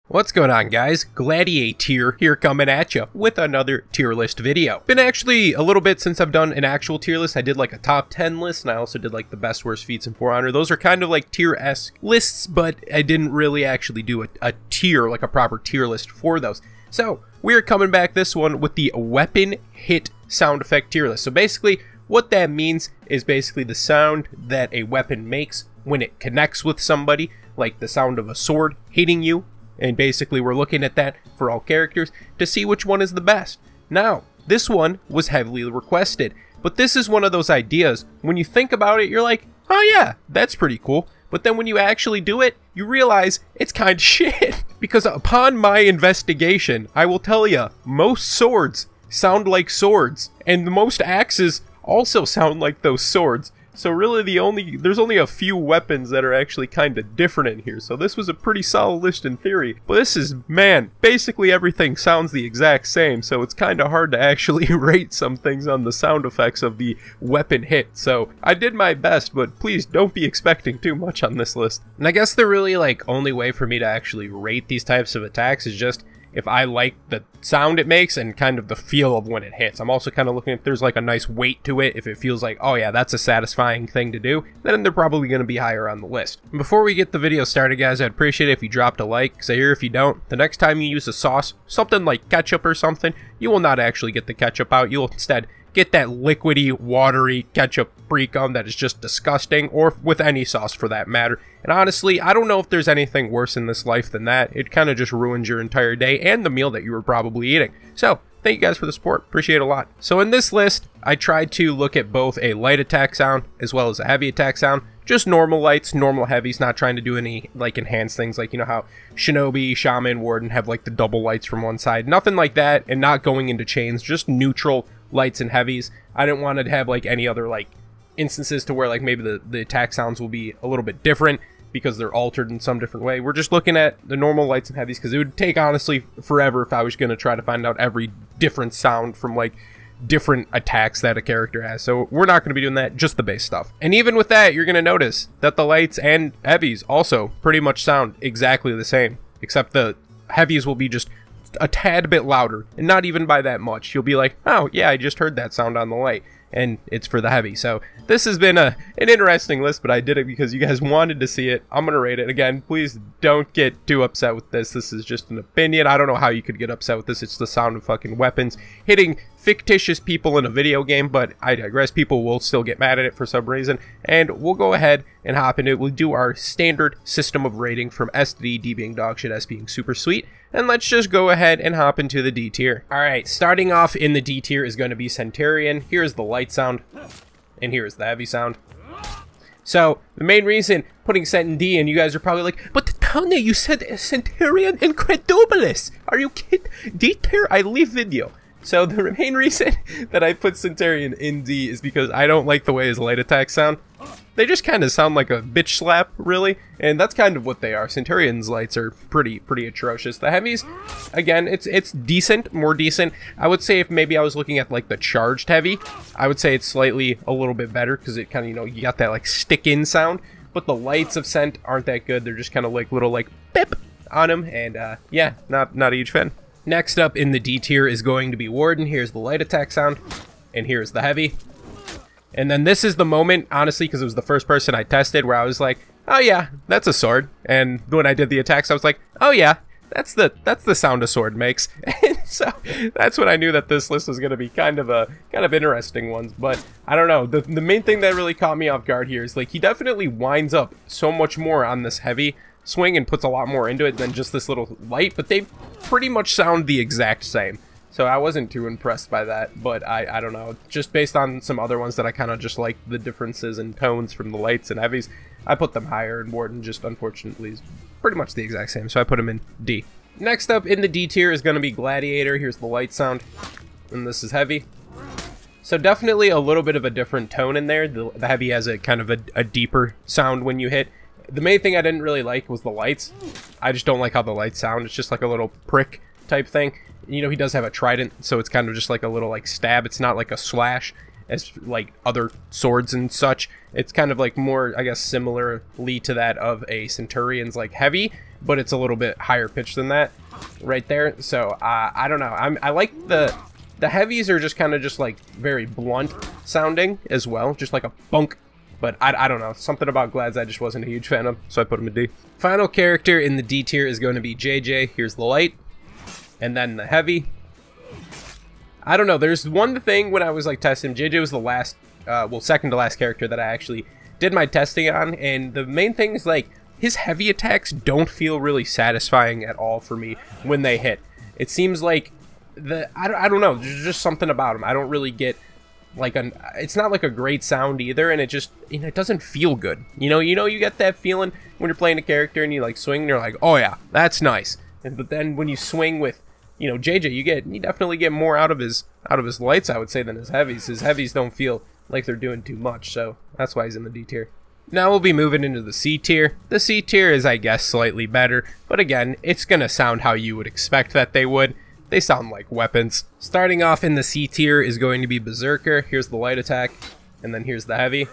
What's going on, guys? Gladiator here coming at you with another tier list video. Been actually a little bit since I've done an actual tier list. I did like a top 10 list, and I also did like the best worst feats in For Honor. Those are kind of like tier-esque lists, but I didn't really actually do a tier, like a proper tier list for those. So we're coming back this one with the weapon hit sound effect tier list. So basically what that means is basically the sound that a weapon makes when it connects with somebody, like the sound of a sword hitting you. And basically we're looking at that for all characters to see which one is the best. Now, this one was heavily requested, but this is one of those ideas, when you think about it, you're like, oh yeah, that's pretty cool. But then when you actually do it, you realize it's kind of shit. Because upon my investigation, I will tell you, most swords sound like swords, and the most axes also sound like those swords. So really there's only a few weapons that are actually kind of different in here. So this was a pretty solid list in theory. But this is, man, basically everything sounds the exact same. So it's kind of hard to actually rate some things on the sound effects of the weapon hit. So I did my best, but please don't be expecting too much on this list. And I guess the really only way for me to actually rate these types of attacks is just if I like the sound it makes and kind of the feel of when it hits. I'm also kind of looking if there's like a nice weight to it. If it feels like, oh yeah, that's a satisfying thing to do, then they're probably going to be higher on the list. Before we get the video started, guys, I'd appreciate it if you dropped a like, because I hear if you don't, the next time you use a sauce, something like ketchup or something, you will not actually get the ketchup out. You'll instead get that liquidy, watery ketchup pre-cum that is just disgusting, or with any sauce for that matter. And honestly, I don't know if there's anything worse in this life than that. It kind of just ruins your entire day and the meal that you were probably eating. So, thank you guys for the support. Appreciate it a lot. So in this list, I tried to look at both a light attack sound as well as a heavy attack sound. Just normal lights, normal heavies, not trying to do any enhanced things like, you know how Shinobi, Shaman, Warden have like the double lights from one side. Nothing like that, and not going into chains, just neutral lights and heavies. I didn't want to have any other instances to where maybe the attack sounds will be a little bit different because they're altered in some different way. We're just looking at the normal lights and heavies because it would take honestly forever if I was going to try to find out every different sound from different attacks that a character has. So we're not going to be doing that, just the base stuff. And even with that, you're going to notice that the lights and heavies also pretty much sound exactly the same, except the heavies will be just a tad bit louder, and not even by that much. You'll be like, oh yeah, I just heard that sound on the light, and it's for the heavy. So this has been an interesting list, but I did it because you guys wanted to see it. I'm gonna rate it. Again, please don't get too upset with this. This is just an opinion. I don't know how you could get upset with this. It's the sound of fucking weapons hitting fictitious people in a video game, but I digress. People will still get mad at it for some reason, and we'll go ahead and hop into it. We'll do our standard system of rating from S to D, D being dog shit, S being super sweet, and let's just go ahead and hop into the D tier. Alright, starting off in the D tier is going to be Centurion. Here's the light sound, and here's the heavy sound. So, the main reason putting Cent in D, and you guys are probably like, but Toeknee, you said Centurion Incredibilis. Are you kidding? D tier? I leave video. So the main reason that I put Centurion in D is because I don't like the way his light attacks sound. They just kind of sound like a bitch slap, really, and that's kind of what they are. Centurion's lights are pretty atrocious. The heavies, again, it's decent, more decent. I would say if maybe I was looking at the charged heavy, I would say it's slightly a little bit better because it kind of, you got that stick-in sound. But the lights of Cent aren't that good. They're just kind of little pip on them, and yeah, not a huge fan. Next up in the D tier is going to be Warden. Here's the light attack sound, and here's the heavy. And then this is the moment, honestly, because it was the first person I tested, where I was like, oh yeah, that's a sword. And when I did the attacks, I was like, oh yeah, that's the sound a sword makes. And so that's when I knew that this list was going to be kind of interesting ones. But I don't know, the main thing that really caught me off guard here is he definitely winds up so much more on this heavy swing and puts a lot more into it than just this little light, but they pretty much sound the exact same. So I wasn't too impressed by that, but I don't know, just based on some other ones that I kind of just like the differences in tones from the lights and heavies, I put them higher, and Warden just unfortunately is pretty much the exact same, so I put him in D. Next up in the D tier is going to be Gladiator. Here's the light sound, and this is heavy. So definitely a little bit of a different tone in there. The heavy has a kind of a deeper sound when you hit. The main thing I didn't really like was the lights. I just don't like how the lights sound. It's just like a little prick type thing. You know, he does have a trident, so it's kind of just like a little stab. It's not like a slash as other swords and such. It's kind of more, I guess, similarly to that of a Centurion's heavy. but it's a little bit higher pitched than that right there. So I don't know. I like the heavies are just kind of just like very blunt sounding as well, just like a bunk. But I don't know, something about Glads I just wasn't a huge fan of, so I put him in D. Final character in the D tier is going to be JJ. Here's the light, and then the heavy. I don't know, there's one thing when I was like testing, JJ was the last, well, second to last character that I actually did my testing on, and the main thing is like, his heavy attacks don't feel really satisfying at all for me when they hit. It seems like, I don't know, there's just something about him. I don't really get like it's not like a great sound either, and it just, you know, it doesn't feel good. You know, you get that feeling when you're playing a character and you like swing and you're like, oh yeah, that's nice. But then when you swing with, you know, JJ, you definitely get more out of his lights, I would say, than his heavies. His heavies don't feel like they're doing too much, so that's why he's in the D tier. Now we'll be moving into the C tier. The C tier is, I guess, slightly better, but again, it's gonna sound how you would expect that they would. They sound like weapons. Starting off in the C tier is going to be Berserker. Here's the light attack, and then here's the heavy.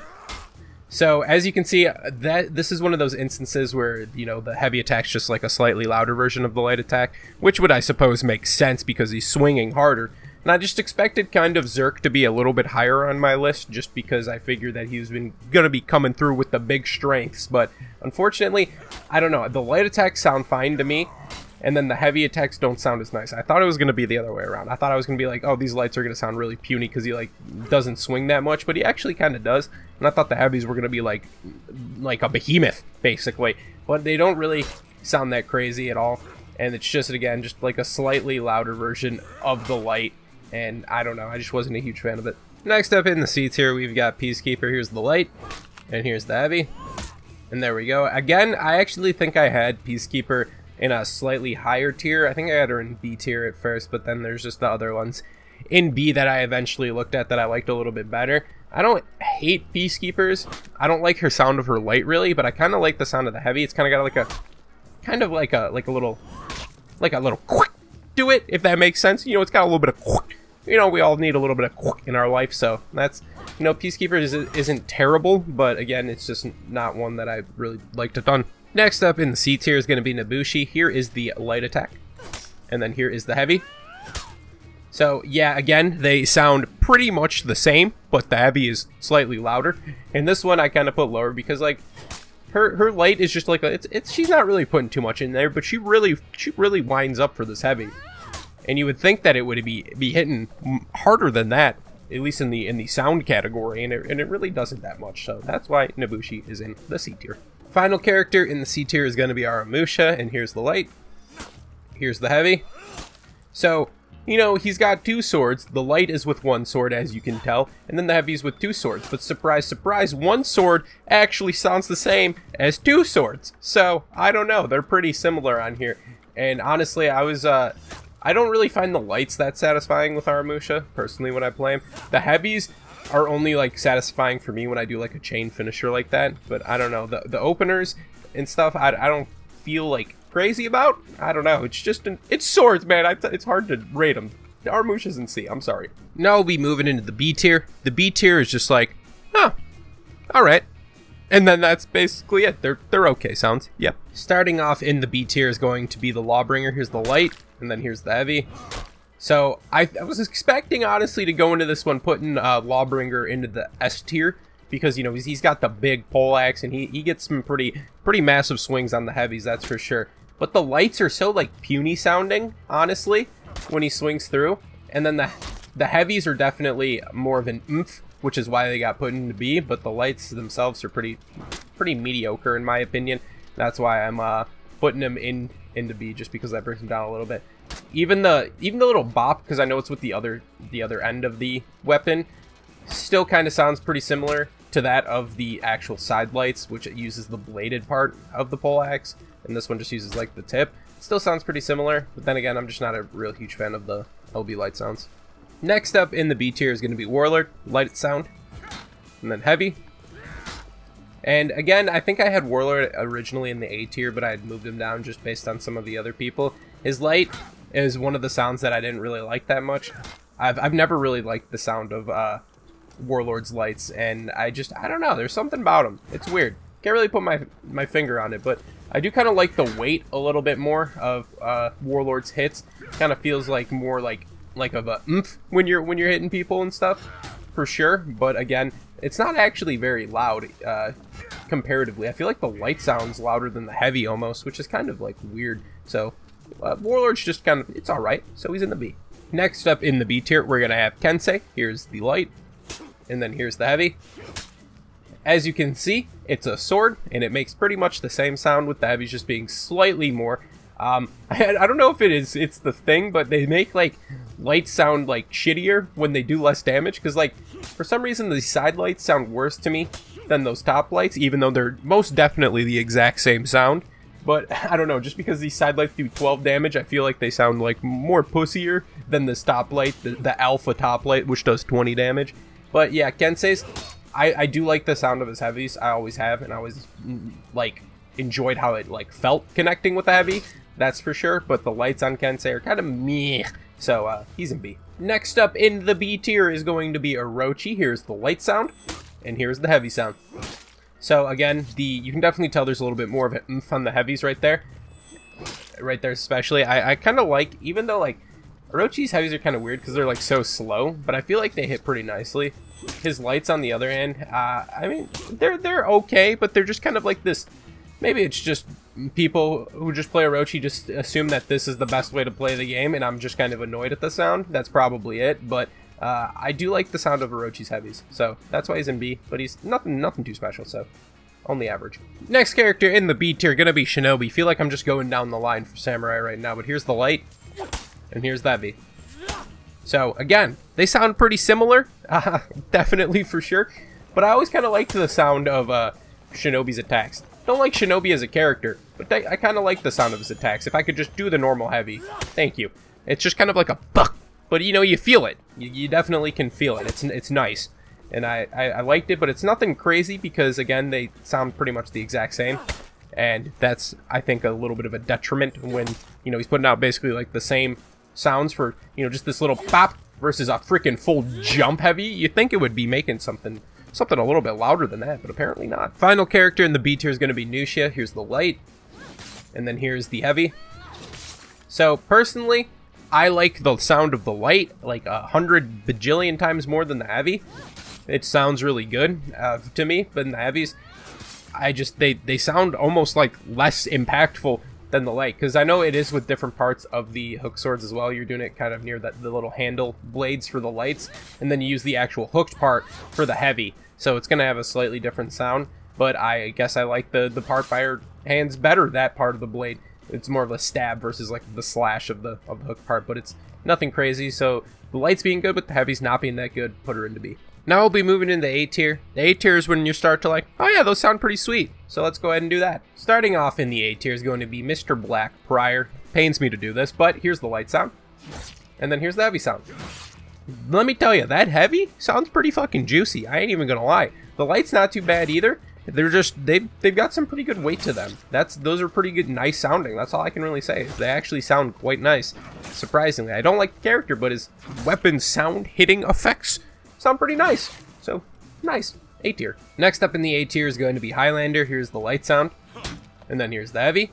So as you can see, this is one of those instances where, you know, the heavy attack's just like a slightly louder version of the light attack, which would, I suppose, make sense because he's swinging harder. And I just expected kind of Zerk to be a little bit higher on my list just because I figured that he's gonna be coming through with the big strengths. But unfortunately, I don't know. The light attacks sound fine to me, and then the heavy attacks don't sound as nice. I thought it was going to be the other way around. I thought I was going to be like, oh, these lights are going to sound really puny because he, like, doesn't swing that much, but he actually kind of does. And I thought the heavies were going to be like a behemoth, basically. But they don't really sound that crazy at all. And it's just, again, just like a slightly louder version of the light. And I don't know, I just wasn't a huge fan of it. Next up in the C tier, we've got Peacekeeper. Here's the light, and here's the heavy. And there we go. Again, I actually think I had Peacekeeper in a slightly higher tier. I think I had her in B tier at first, but then there's just the other ones in B that I eventually looked at that I liked a little bit better. I don't hate Peacekeepers. I don't like her sound of her light really, but I kind of like the sound of the heavy. It's kind of got like a little quick to it, if that makes sense. You know, it's got a little bit of quick. You know, we all need a little bit of quick in our life, so that's, you know, Peacekeeper isn't terrible, but again, it's just not one that I really liked a ton. Next up in the C tier is going to be Nobushi. Here is the light attack, and then here is the heavy. So yeah, again, they sound pretty much the same, but the heavy is slightly louder. And this one I kind of put lower because, like, her light is just like she's not really putting too much in there, but she really winds up for this heavy. And you would think that it would be hitting harder than that, at least in the sound category, and it really doesn't that much. So that's why Nobushi is in the C tier. Final character in the C tier is going to be Aramusha, and here's the light. Here's the heavy. So, you know, he's got two swords. The light is with one sword, as you can tell, and then the heavy's with two swords. But surprise, surprise, one sword actually sounds the same as two swords. So, I don't know. They're pretty similar on here. And honestly, I don't really find the lights that satisfying with Aramusha, personally, when I play him. The heavies are only, like, satisfying for me when I do, like, a chain finisher like that. But I don't know. The openers and stuff, I don't feel, like, crazy about. I don't know. It's just, it's swords, man. It's hard to rate them. Aramusha's in C. I'm sorry. Now we'll be moving into the B tier. The B tier is just like, huh, alright. And then that's basically it. They're okay sounds. Yep. Starting off in the B tier is going to be the Lawbringer. Here's the light, and then here's the heavy. So I was expecting, honestly, to go into this one putting Lawbringer into the S tier because, you know, he's got the big pole axe and he gets some pretty massive swings on the heavies, that's for sure. But the lights are so, like, puny sounding, honestly, when he swings through. And then the heavies are definitely more of an oomph, which is why they got put into B, but the lights themselves are pretty mediocre in my opinion. That's why I'm putting them into B, just because that brings them down a little bit. Even the little bop, because I know it's with the other end of the weapon, still kind of sounds pretty similar to that of the actual side lights, which it uses the bladed part of the pole axe, and this one just uses, like, the tip. It still sounds pretty similar, but then again, I'm just not a real huge fan of the LB light sounds. Next up in the B tier is going to be Warlord, light sound, and then heavy. And again, I think I had Warlord originally in the A tier, but I had moved him down just based on some of the other people. His light is one of the sounds that I didn't really like that much. I've never really liked the sound of Warlord's lights, and I don't know, there's something about them. It's weird. Can't really put my finger on it, but I do kind of like the weight a little bit more of Warlord's hits. Kind of feels like more like of a oomph when you're hitting people and stuff, for sure. But again, it's not actually very loud comparatively. I feel like the light sounds louder than the heavy almost, which is kind of like weird. So Warlord's just kind of, it's all right. So he's in the B. Next up in the B tier, we're gonna have Kensei. Here's the light, and then here's the heavy. As you can see, it's a sword, and it makes pretty much the same sound, with the heavies just being slightly more. I don't know if it's the thing, but they make like lights sound like shittier when they do less damage, because like for some reason the side lights sound worse to me than those top lights, even though they're most definitely the exact same sound. But I don't know, just because these side lights do 12 damage, I feel like they sound like more pussier than the top light, the alpha top light, which does 20 damage. But yeah, Kensei's, I do like the sound of his heavies. I always have, and I always like enjoyed how it like felt connecting with the heavy. That's for sure. But the lights on Kensei are kind of meh. So he's in B. Next up in the B tier is going to be Orochi. Here's the light sound, and here's the heavy sound. So again, you can definitely tell there's a little bit more of an oomph on the heavies right there. Right there especially. I kind of like, even though like Orochi's heavies are kind of weird because they're like so slow, but I feel like they hit pretty nicely. His lights on the other hand, I mean, they're okay, but they're just kind of like this. Maybe it's just people who just play Orochi just assume that this is the best way to play the game, and I'm just kind of annoyed at the sound. That's probably it, but I do like the sound of Orochi's heavies, so that's why he's in B, but he's nothing too special, so only average. Next character in the B tier, gonna be Shinobi. Feel like I'm just going down the line for Samurai right now, but here's the light, and here's the heavy. So again, they sound pretty similar, definitely for sure, but I always kind of liked the sound of Shinobi's attacks. Don't like Shinobi as a character, but I kind of like the sound of his attacks. If I could just do the normal heavy, thank you. It's just kind of like a buck, but you know, you feel it. You definitely can feel it. It's nice, and I liked it, but it's nothing crazy because again, they sound pretty much the exact same, and that's, I think, a little bit of a detriment when, you know, he's putting out basically like the same sounds for, you know, just this little pop versus a freaking full jump heavy. You'd think it would be making something a little bit louder than that, but apparently not. Final character in the B tier is going to be Nusha. Here's the light, and then here's the heavy. So personally, I like the sound of the light like 100 bajillion times more than the heavy. It sounds really good to me, but in the heavies, they sound almost like less impactful than the light, because I know it is with different parts of the hook swords as well. You're doing it kind of near the little handle blades for the lights, and then you use the actual hooked part for the heavy, so it's going to have a slightly different sound. But I guess I like the part by her hands better, that part of the blade. It's more of a stab versus like the slash of the hook part, but it's nothing crazy. So the lights being good, but the heavies not being that good, put her into B. Now we'll be moving into A tier. The A tier is when you start to like, oh yeah, those sound pretty sweet. So let's go ahead and do that. Starting off in the A tier is going to be Mr. Black Prior. Pains me to do this, but here's the light sound. And then here's the heavy sound. Let me tell you, that heavy sounds pretty fucking juicy. I ain't even gonna lie. The light's not too bad either. They're just, they've got some pretty good weight to them. Those are pretty good, nice sounding. That's all I can really say. They actually sound quite nice, surprisingly. I don't like the character, but his weapon sound hitting effects sound pretty nice. So, nice. A tier. Next up in the A tier is going to be Highlander. Here's the light sound. And then here's the heavy.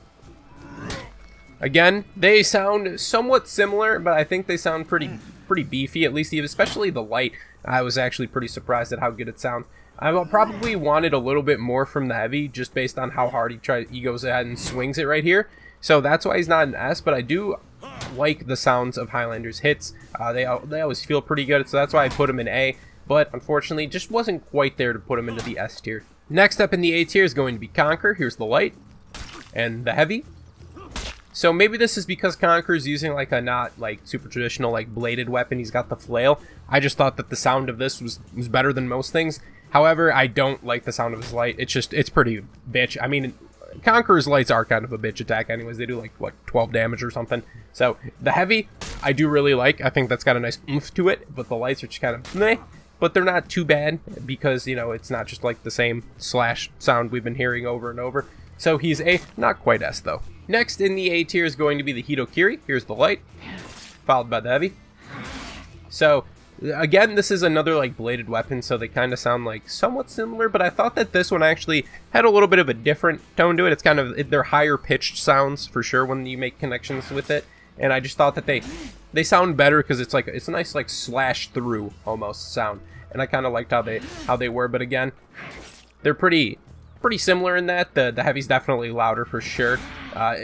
Again, they sound somewhat similar, but I think they sound pretty beefy, at least, especially the light. I was actually pretty surprised at how good it sounds. I probably wanted a little bit more from the heavy, just based on how hard he goes ahead and swings it right here. So that's why he's not an S, but I do like the sounds of Highlander's hits. They always feel pretty good, so that's why I put him in A. But unfortunately, just wasn't quite there to put him into the S tier. Next up in the A tier is going to be Conqueror. Here's the light and the heavy. So maybe this is because Conqueror's using like a not like super traditional like bladed weapon. He's got the flail. I just thought that the sound of this was better than most things. However, I don't like the sound of his light. It's pretty bitch. I mean, Conqueror's lights are kind of a bitch attack anyways. They do like, what, 12 damage or something. So the heavy, I do really like. I think that's got a nice oomph to it, but the lights are just kind of meh. But they're not too bad because, you know, it's not just like the same slash sound we've been hearing over and over. So he's A, not quite S though. Next in the A tier is going to be the Hitokiri. Here's the light, followed by the heavy. So Again, this is another like bladed weapon, so they kind of sound like somewhat similar, but I thought that this one actually had a little bit of a different tone to it. It's kind of, they're higher pitched sounds for sure when you make connections with it, and I just thought that they sound better because it's like, it's a nice like slash through almost sound, and I kind of liked how they were. But again, they're pretty similar in that. The heavy's definitely louder for sure.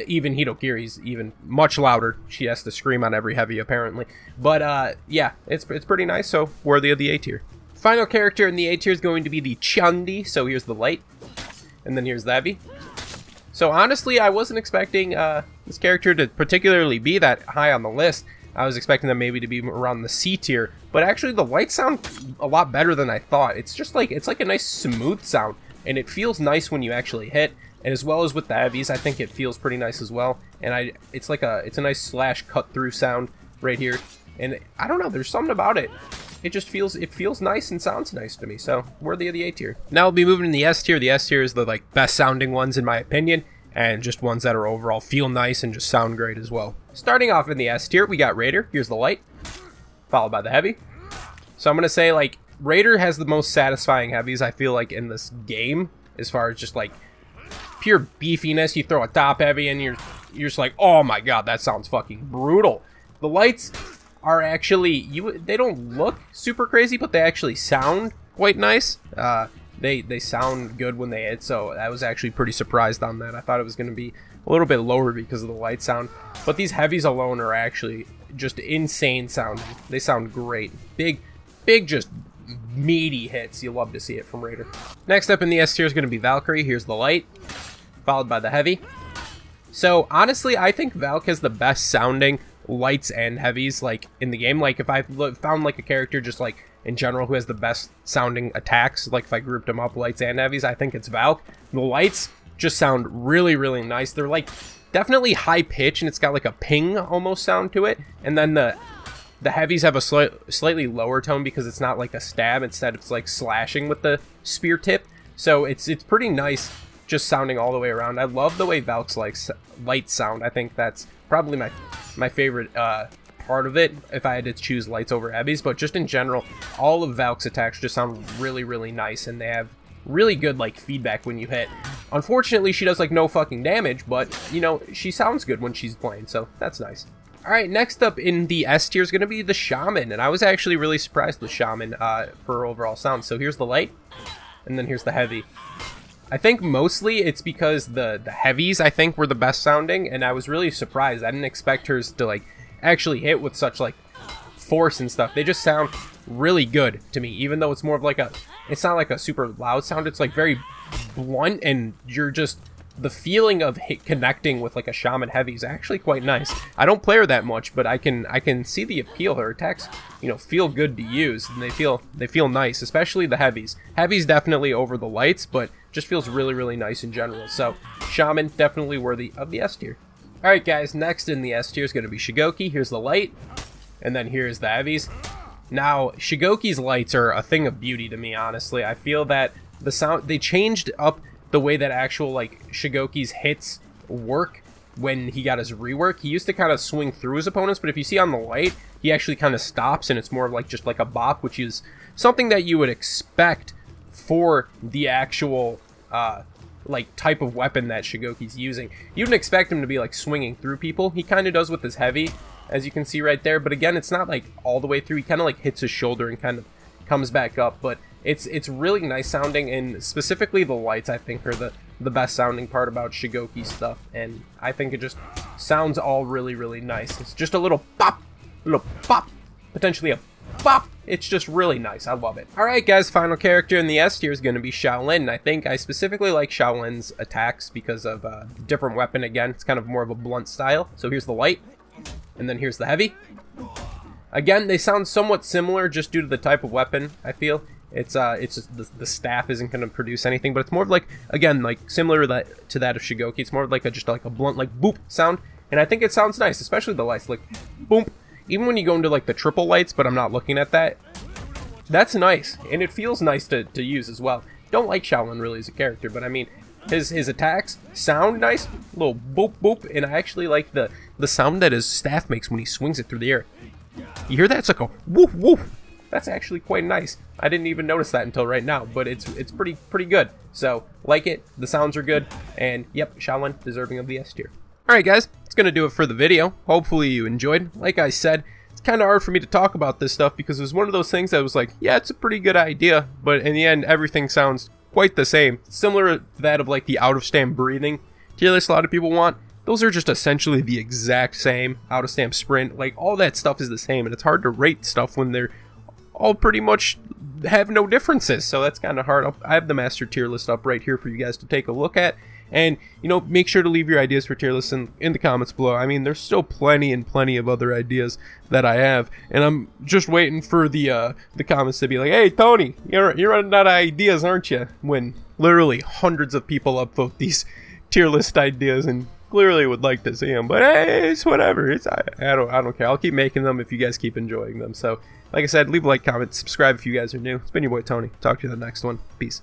Even Hitokiri's even much louder. She has to scream on every heavy apparently. But yeah, it's pretty nice, so worthy of the A tier. Final character in the A tier is going to be the Chandi. So here's the light, and then here's the heavy. So honestly, I wasn't expecting this character to particularly be that high on the list. I was expecting them maybe to be around the C tier, but actually the lights sound a lot better than I thought. It's just like, it's like a nice smooth sound, and it feels nice when you actually hit. And as well as with the heavies, I think it feels pretty nice as well. And it's a nice slash cut through sound right here. And I don't know, there's something about it. It just feels nice and sounds nice to me. So worthy of the A tier. Now we'll be moving to the S tier. The S tier is the like best sounding ones in my opinion, and just ones that are overall feel nice and just sound great as well. Starting off in the S tier, we got Raider. Here's the light, followed by the heavy. So I'm gonna say like Raider has the most satisfying heavies I feel like in this game, as far as just like pure beefiness. You throw a top heavy and you're just like, oh my god, that sounds fucking brutal. The lights are actually, they don't look super crazy, but they actually sound quite nice. They sound good when they hit, so I was actually pretty surprised on that. I thought it was going to be a little bit lower because of the light sound, but these heavies alone are actually just insane sounding. They sound great. Big just meaty hits. You love to see it from Raider. Next up in the S tier is going to be Valkyrie. Here's the light, followed by the heavy. So honestly, I think Valk has the best sounding lights and heavies like in the game. Like if I found like a character just like in general who has the best sounding attacks, like if I grouped them up lights and heavies, I think it's Valk. The lights just sound really nice. They're like definitely high pitch, and it's got like a ping almost sound to it. And then the heavies have a slightly lower tone because it's not like a stab. Instead, it's like slashing with the spear tip. So it's pretty nice just sounding all the way around. I love the way Valk's lights sound. I think that's probably my favorite part of it if I had to choose lights over heavies. But just in general, all of Valk's attacks just sound really nice, and they have really good like feedback when you hit. Unfortunately, she does like no fucking damage, but you know, she sounds good when she's playing, so that's nice. Alright, next up in the S tier is going to be the Shaman, and I was actually really surprised with Shaman for overall sound. So here's the light, and then here's the heavy. I think mostly it's because the heavies I think were the best sounding, and I was really surprised. I didn't expect hers to like actually hit with such like force and stuff. They just sound really good to me, even though it's more of like it's not like a super loud sound. It's like very blunt, and you're just, the feeling of connecting with like a Shaman heavy is actually quite nice. I don't play her that much, but I can see the appeal. Her attacks, you know, feel good to use, and they feel nice, especially the heavies. Heavies definitely over the lights, but just feels really nice in general. So Shaman definitely worthy of the S tier. All right, guys, next in the S tier is going to be Shigoki. Here's the light, and then here's the heavies. Now, Shigoki's lights are a thing of beauty to me, honestly. I feel that the sound, they changed up the way that actual like Shigoki's hits work when he got his rework. He used to kind of swing through his opponents, but if you see on the light, he actually kind of stops, and it's more of like just like a bop, which is something that you would expect for the actual like type of weapon that Shigoki's using. You wouldn't expect him to be like swinging through people. He kind of does with his heavy, as you can see right there, but again, it's not like all the way through. He kind of like hits his shoulder and kind of comes back up, but it's really nice sounding, and specifically the lights I think are the best sounding part about Shigoki stuff, and I think it just sounds all really nice. It's just a little pop, potentially a pop. It's just really nice. I love it. Alright guys, final character in the S tier is going to be Shaolin. I think I specifically like Shaolin's attacks because of different weapon. Again, it's kind of more of a blunt style. So here's the light, and then here's the heavy. Again, they sound somewhat similar just due to the type of weapon, I feel. It's just the staff isn't going to produce anything, but it's more of like, again, like similar to that of Shigoki. It's more of like just like a blunt, like boop sound, and I think it sounds nice, especially the lights, like boom. Even when you go into like the triple lights, but I'm not looking at that, that's nice, and it feels nice to use as well. Don't like Shaolin really as a character, but I mean, his attacks sound nice, little boop, and I actually like the sound that his staff makes when he swings it through the air. You hear that? It's like a woof. That's actually quite nice. I didn't even notice that until right now, but it's pretty good. So, like it, the sounds are good, and yep, Shaolin deserving of the S tier. Alright guys, that's gonna do it for the video. Hopefully you enjoyed. Like I said, it's kind of hard for me to talk about this stuff because it was one of those things that was like, yeah, it's a pretty good idea, but in the end, everything sounds quite the same. Similar to that of like the out-of-stamp breathing tier list a lot of people want. Those are just essentially the exact same. Out-of-stamp sprint, like all that stuff is the same, and it's hard to rate stuff when they're all pretty much have no differences, so that's kind of hard. I have the master tier list up right here for you guys to take a look at. And, you know, make sure to leave your ideas for tier lists in the comments below. I mean, there's still plenty of other ideas that I have. And I'm just waiting for the comments to be like, hey, Tony, you're running out of ideas, aren't you? When literally hundreds of people upvote these tier list ideas and clearly would like to see them. But hey, it's whatever. I don't care. I'll keep making them if you guys keep enjoying them. So, like I said, leave a like, comment, subscribe if you guys are new. It's been your boy, Tony. Talk to you in the next one. Peace.